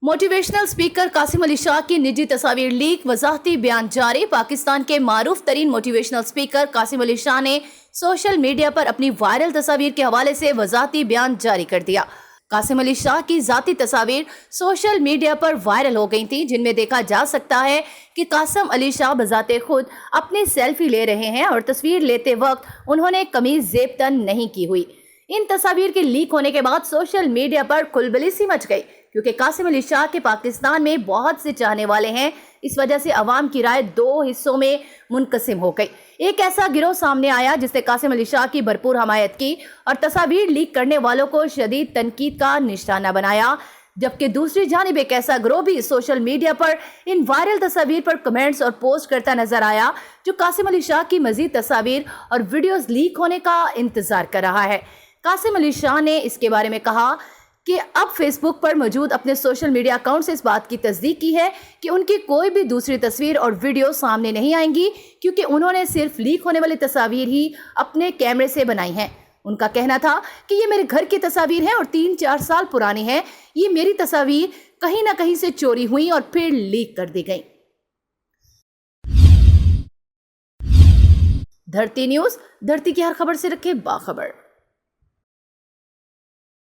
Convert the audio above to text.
Motivational speaker Qasim Ali Shah की निजी तस्वीर लीक, वजाहती बयान जारी। पाकिस्तान के मारूफ तरीन मोटिवेशनल स्पीकर कासिम अली शाह ने सोशल मीडिया पर अपनी वायरल तस्वीर के हवाले से वजाहती बयान जारी कर दिया। कासिम अली शाह की जाती तस्वीर सोशल मीडिया पर वायरल हो गई थी, जिनमें देखा जा सकता है कि कासिम अली शाह बजाते खुद अपनी सेल्फी ले रहे हैं और तस्वीर लेते वक्त उन्होंने कमीज जेब तन नहीं की हुई। इन तस्वीर के लीक होने के बाद सोशल मीडिया पर खलबली सी मच गई, क्योंकि कासिम अली शाह के पाकिस्तान में बहुत से चाहने वाले हैं। इस वजह से अवाम की राय दो हिस्सों में मुनकसिम हो गई। एक ऐसा गिरोह सामने आया जिसने कासिम अली शाह की भरपूर हमायत की और तस्वीर लीक करने वालों को शदीद तनकीद का निशाना बनाया, जबकि दूसरी जानिब एक ऐसा गिरोह भी सोशल मीडिया पर इन वायरल तस्वीर पर कमेंट्स और पोस्ट करता नजर आया, जो कासिम अली शाह की मजीद तस्वीर और वीडियोस लीक होने का इंतजार कर रहा है। कासिम अली शाह ने इसके बारे में कहा कि अब फेसबुक पर मौजूद अपने सोशल मीडिया अकाउंट से इस बात की तस्दीक की है कि उनकी कोई भी दूसरी तस्वीर और वीडियो सामने नहीं आएंगी, क्योंकि उन्होंने सिर्फ लीक होने वाली तस्वीर ही अपने कैमरे से बनाई हैं। उनका कहना था कि ये मेरे घर की तस्वीर है और 3-4 साल पुरानी है। ये मेरी तस्वीर कहीं ना कहीं से चोरी हुई और फिर लीक कर दी गई। धरती न्यूज़, धरती की हर खबर से रखे बाखबर।